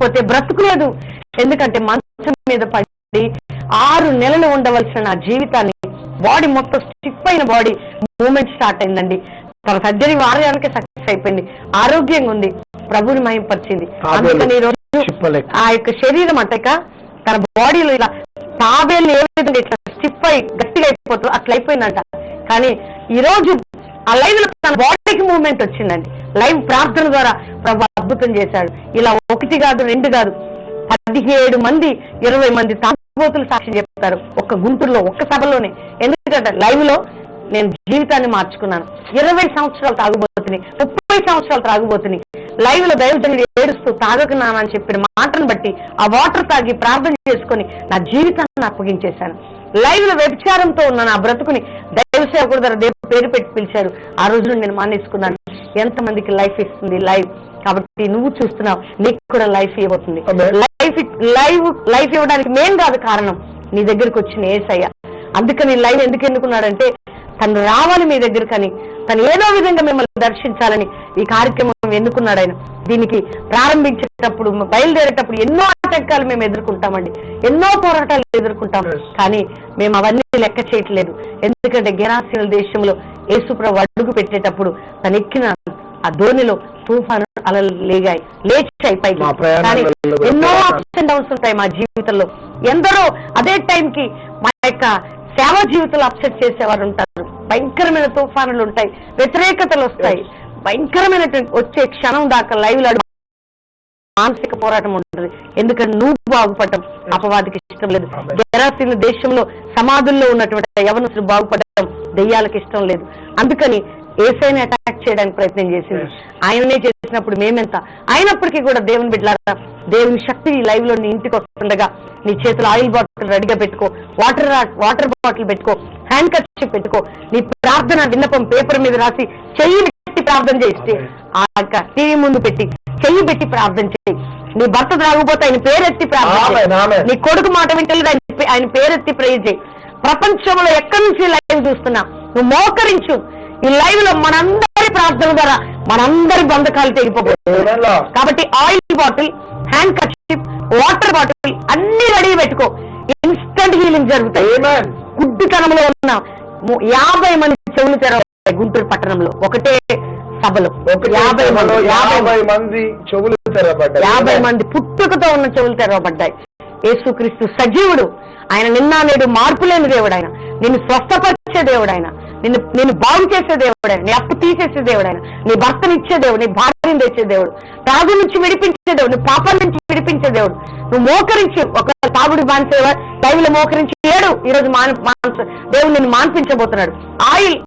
లేకపోతే బ్రతుకులేదు. ఎందుకంటే మంచం మీద పడి 6 నెలలు ఉండవలసిన నా జీవితాన్ని, బాడీ మొత్తం స్టిఫ్ అయిన బాడీ, మూమెంట్ స్టార్ట్ అయిందండి. తన సర్జరీ వారానికి సక్సెస్ అయిపోయింది, ఆరోగ్యంగా ఉంది, ప్రభుని మహింపరిచింది. అందుకని ఈ రోజు ఆ యొక్క శరీరం అంటక తన బాడీలో ఇలా తాబేలు ఏ విధంగా ఇట్లా స్టిఫ్ అయి గట్టిగా అయిపోతుంది అట్లా అయిపోయిందంట. కానీ ఈ రోజు ఆ లైవ్ లో తన బాడీకి మూవ్మెంట్ వచ్చిందండి. లైవ్ ప్రార్థన ద్వారా ప్రభు అద్భుతం చేశాడు. ఇలా 1 కాదు 2 కాదు 17 మంది 20 మంది తాగుబోతులు సాక్ష్యం చెప్తారు ఒక్క గుంటూరులో, ఒక్క సభలోనే. ఎందుకంటే లైవ్ లో నేను జీవితాన్ని మార్చుకున్నాను. 20 సంవత్సరాలు తాగుబోతుని, 30 సంవత్సరాలు తాగుబోతుని లైవ్ లో దైవజనుడు ఏడుస్తూ తాగకున్నానని చెప్పిన మాటను బట్టి ఆ వాటర్ తాగి ప్రార్థన చేసుకుని నా జీవితాన్ని అప్పగించేశాను. లైవ్ లో వ్యభిచారంతో ఉన్న నా బ్రతుకుని దైవ సేవకుడు ద్వారా దేవుడు పేరు పెట్టి పిలిచారు. ఆ రోజు నేను మానేసుకున్నాను. ఎంతమందికి లైఫ్ ఇస్తుంది లైవ్. కాబట్టి నువ్వు చూస్తున్నావు, నీకు కూడా లైఫ్ ఇవ్వబోతుంది. లైఫ్ ఇవ్వడానికి మేం కాదు కారణం, నీ దగ్గరికి వచ్చిన యేసయ్య. అందుకని లైవ్ ఎందుకు ఎన్నుకున్నాడంటే తను రావాలి మీ దగ్గర, కానీ తను ఏదో విధంగా మిమ్మల్ని దర్శించాలని ఈ కార్యక్రమం ఎన్నుకున్నాడు ఆయన. దీనికి ప్రారంభించేటప్పుడు, బయలుదేరేటప్పుడు ఎన్నో ఆటంకాలు మేము ఎదుర్కొంటామండి, ఎన్నో పోరాటాలు ఎదుర్కొంటాం. కానీ మేము అవన్నీ లెక్క చేయట్లేదు. ఎందుకంటే గెరాసీనుల దేశంలో యేసుప్రభు అడుగు పెట్టేటప్పుడు తను ఎక్కిన ఆ ధోనిలో తుఫాను అలలు లేచాయి పైకి. కానీ ఎన్నో అప్స్ అండ్ డౌన్స్ ఉంటాయి మా జీవితంలో. ఎందరో అదే టైంకి మా యొక్క సేవా జీవితంలో అప్సెట్ చేసేవారు ఉంటారు. భయంకరమైన తుఫానులు ఉంటాయి, వ్యతిరేకతలు వస్తాయి, భయంకరమైన వచ్చే క్షణం దాకా లైవ్ లో మానసిక పోరాటం ఉంటుంది. ఎందుకంటే నువ్వు బాగుపడటం అపవాదికి ఇష్టం లేదు. గెరాసీను దేశంలో సమాధుల్లో ఉన్నటువంటి యవనస్తులు బాగుపడటం దెయ్యాలకు ఇష్టం లేదు. అందుకని యేసయ్యని అటాక్ చేయడానికి ప్రయత్నం చేసింది. ఆయననే చేసినప్పుడు మేమెంత అయినప్పటికీ కూడా దేవుని బిడ్డలారా, దేవుని శక్తి ఈ లైవ్ లో నీ ఇంటికి వస్తుండగా నీ చేతులు ఆయిల్ బాటిల్ రెడీగా పెట్టుకో, వాటర్ బాటిల్ పెట్టుకో, హ్యాండ్ కర్చీఫ్ పెట్టుకో, నీ ప్రార్థన విన్నపం పేపర్ మీద రాసి చెయ్యి పెట్టి ప్రార్థన చేస్తే ఆ టీవీ ముందు పెట్టి చెయ్యి పెట్టి ప్రార్థన చేయి. నీ భర్త త్రాగుపోతే ఆయన పేరెత్తి ప్రార్థన, నీ కొడుకు మాట వింటలేదు ఆయన పేరెత్తి ప్రేయర్ చేయి. ప్రపంచంలో ఎక్కడి నుంచి లైవ్ చూస్తున్నా నువ్వు మోకరించు. ఈ లైవ్ లో మనందరి ప్రార్థన ద్వారా మనందరి బంధకాలు తెగిపోతుంది. కాబట్టి oil bottle, hand kerchief, water bottle అన్ని రెడీ పెట్టుకో. ఇన్స్టంట్ హీలింగ్ జరుగుతాయి. గుడ్డితనంలో ఉన్న 50 మంది చెవులు తెరవబడ్డాయి గుంటూరు పట్టణంలో ఒకటే సభలో. 50 మంది చెవులు తెరవబడ్డాయి. 50 మంది పుట్టుకతో ఉన్న చెవులు తెరవబడ్డాయి. యేసుక్రీస్తు సజీవుడు. ఆయన నిన్న నేడు మార్పు లేని దేవుడు. ఆయన నిన్ను స్వస్థపరిచే దేవుడు. ఆయన నిన్ను బాగు చేసే దేవుడు. ఆయన నీ అప్పు తీసేసే దేవుడు. ఆయన నీ భర్తనిచ్చే దేవుడు, నీ భార్యను తెచ్చే దేవుడు, తాగు నుంచి విడిపించే దేవుడు, నీ పాపాల నుంచి విడిపించే దేవుడు. నువ్వు మోకరించి ఒక తాగుడు మాన్సేవ దైవులు మోకరించి ఏడు. ఈరోజు దేవుడు నిన్ను మాన్పించబోతున్నాడు. ఆయిల్,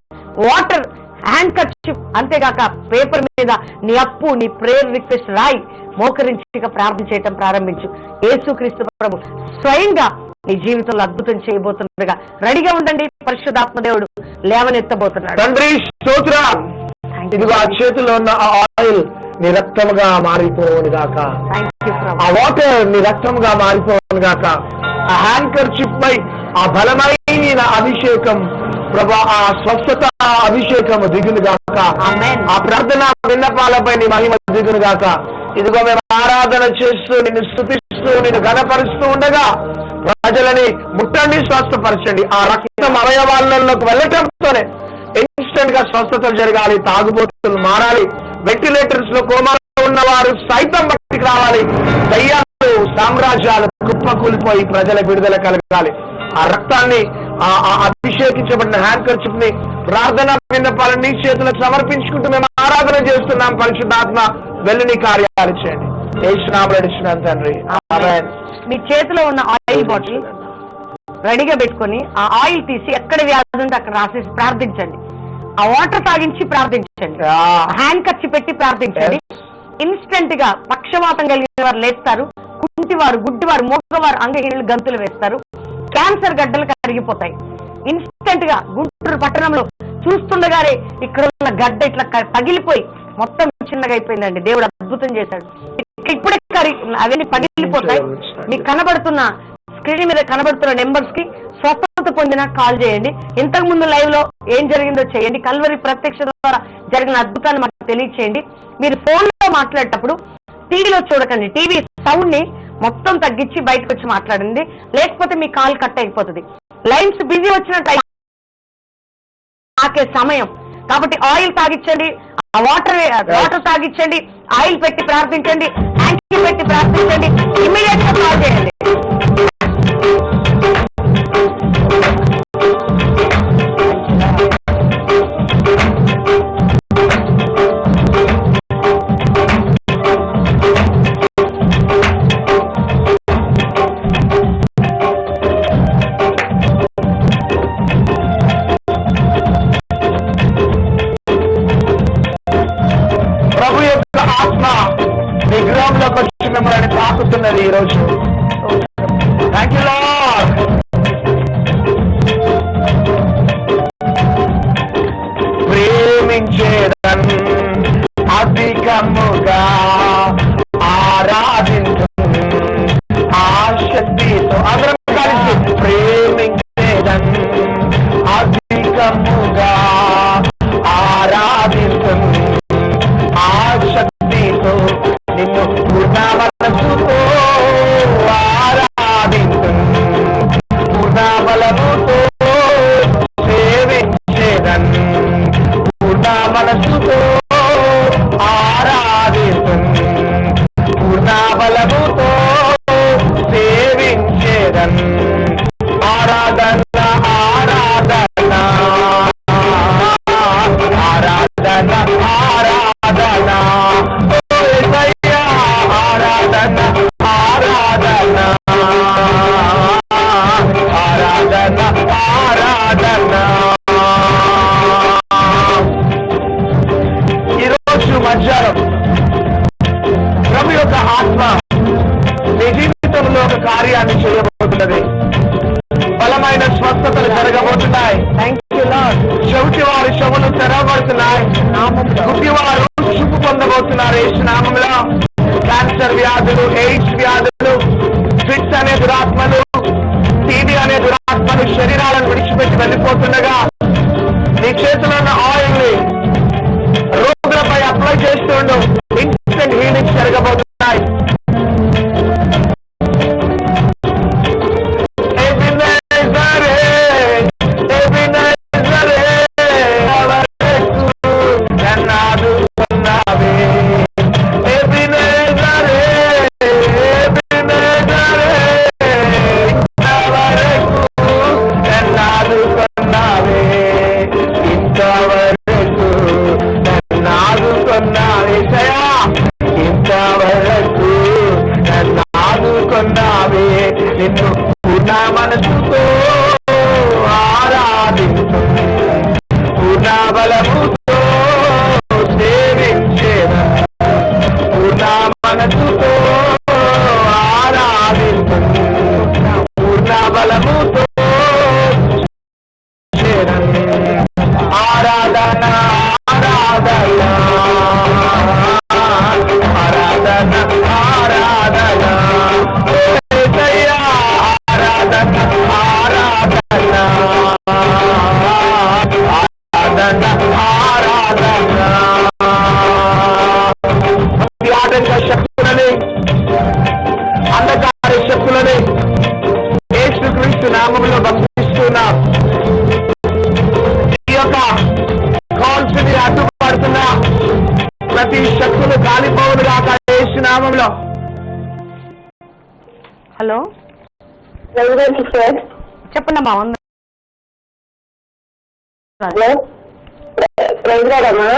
వాటర్, హ్యాండ్ కర్చీఫ్, అంతేగాక పేపర్ మీద నీ అప్పు, నీ ప్రేయర్ రిక్వెస్ట్ రాయి. మోకరించి ప్రార్థన చేయటం ప్రారంభించు. యేసుక్రీస్తు ప్రభు స్వయంగా నీ జీవితంలో అద్భుతం చేయబోతుండగా రెడీగా ఉండండి. పరిశుద్ధాత్మ దేవుడు లేవనెత్తబోతున్నాడు. తండ్రి స్తోత్రం. ఇదిగో ఆ చేతిలో ఉన్న ఆ ఆయిల్ నీ రక్తముగా మారిపోవును గాక. ఆ వాటర్ నీ రక్తముగా మారిపోవును గాక. ఆ హ్యాండ్ కర్చీఫ్ పై ఆ బలమైన అభిషేకం ప్రభా, ఆ స్వస్థత అభిషేకం దిగును గాక. ఆ ప్రార్థన విన్నపాలపై నీ మహిమ దిగును గాక. ఇదిగో మేము ఆరాధన చేస్తూ నిన్ను స్తుతిస్తూ నిన్ను ఘనపరుస్తూ ఉండగా ప్రజలని ముట్టండి, స్వస్థపరచండి. ఆ రక్తం అవయవాల్లోకి వెళ్ళటంతోనే ఇన్స్టెంట్ గా స్వస్థతలు జరగాలి. తాగుబోతులు మారాలి. వెంటిలేటర్స్ లో కోమాలో ఉన్నవారు సైతం బయటికి రావాలి. దయ్యాలు, సామ్రాజ్యాలు కుప్పకూలిపోయి ప్రజల విడుదల కలగాలి. ఆ రక్తాన్ని, ఆ అభిషేకించబడిన హ్యాండ్ కర్చీఫ్ ని ప్రార్థన విన్నపాలను నీ చేతులకు సమర్పించుకుంటూ మేము ఆరాధన చేస్తున్నాం. పరిశుద్ధాత్మ వెళ్ళి నీ కార్యాలు చేయండి. తండ్రి మీ చేతిలో ఉన్న ఆయిల్ బాటిల్ రెడీగా పెట్టుకొని ఆ ఆయిల్ తీసి ఎక్కడ వ్యాధి ఉంటే అక్కడ రాసేసి ప్రార్థించండి. ఆ వాటర్ తాగించి ప్రార్థించండి. హ్యాండ్ కర్చీ పెట్టి ప్రార్థించండి. ఇన్స్టెంట్ గా పక్షవాతం కలిగిన వారు లేస్తారు. కుంటివారు, గుడ్డివారు, మూగవారు, అంగహీనులు గంతులు వేస్తారు. క్యాన్సర్ గడ్డలు కరిగిపోతాయి. ఇన్స్టెంట్ గా గుంటూరు పట్టణంలో చూస్తుండగానే ఇక్కడ ఉన్న గడ్డ ఇట్లా పగిలిపోయి మొత్తం చిన్నగా అయిపోయిందండి. దేవుడు అద్భుతం చేశాడు. ఇప్పుడే అవన్నీ పగిలిపోతాయి. మీకు కనబడుతున్న స్క్రీన్ మీద కనబడుతున్న నెంబర్స్ కి స్వస్థత పొందిన కాల్ చేయండి. ఇంతకు ముందు లైవ్ లో ఏం జరిగిందో చేయండి. కల్వరి ప్రత్యక్ష ద్వారా జరిగిన అద్భుతాన్ని మాకు తెలియచేయండి. మీరు ఫోన్ లో మాట్లాడేటప్పుడు టీవీలో చూడకండి. టీవీ సౌండ్ ని మొత్తం తగ్గించి బయటకు వచ్చి మాట్లాడండి, లేకపోతే మీ కాల్ కట్ అయిపోతుంది. లైన్స్ బిజీ వచ్చినట్టు నాకే సమయం కాబట్టి ఆయిల్ తాగించండి, వాటర్ తాగించండి, ఆయిల్ పెట్టి ప్రార్థించండి, హ్యాంకీ పెట్టి ప్రార్థించండి, ఇమ్మీడియట్ గా కాల్ చేయండి. విగ్రహంలోకి వచ్చి మిమ్మల్ని తాకుతున్నది ఈరోజు. Thank you lord. ప్రేమించేదన్ అధికముగా ఆరాధించు ఆశక్తితో అందరం కలిసి ప్రేమించేదన్ అధికముగా ఆరాధించు ఆశక్తితో నిన్ను పూర్ణ మనసుతో ఆరాధించు పూర్ణ బలముతో సేవించేదన్ పూర్ణ మనసుతో ఆరాధించు పూర్ణ బలముతో సేవించేదన్ ఆరాధన ఆరాధన ఆరాధన ఆరాధన ఆరాధన ఆరాధన ఆరాధన ఆరాధన. ఈరోజు మధ్యాహ్నం ప్రభు యొక్క ఆత్మ నీ జీవితంలో ఒక కార్యాన్ని చేయబోతున్నది. బలమైన స్వస్థతలు జరగబోతున్నాయి. చెవిటి వారి చెవులు తెరవబడుతున్నాయి. గుడ్డివారు చూపు పొందబోతున్నారు యేసు నామములో. క్యాన్సర్ వ్యాధులు, ఎయిడ్స్ వ్యాధులు, ఫిట్స్ అనే దురాత్మలు, టీబీ అనే దురాత్మలు శరీరాలను విడిచిపెట్టి వెళ్ళిపోతుండగా నీ చేతిలో ఉన్న ఆయిల్ ని రోగులపై అప్లై చేస్తుండు. ఇన్స్టెంట్ హీలింగ్ జరగబోతున్నాయి. నిన్ను పూర్ణ మనసుతో ఆరాధించు పూర్ణ బలముతో సేవించేదన్ పూర్ణ మనసుతో ఆరాధించు పూర్ణ బలముతో ఆరాధన ఆరాధన ఆరాధన ఆరాధన శక్తులని అంధకార శక్తులని యేసుక్రీస్తు నామములో బంధిస్తున్నా. ఈ యొక్క కాల్స్ ని అడ్డుపడుతున్న ప్రతి శక్తులు కాలిపోవును గాక యేసు నామములో. హలో చెప్పండి అమ్మా. Hello prize రాడమ్మా.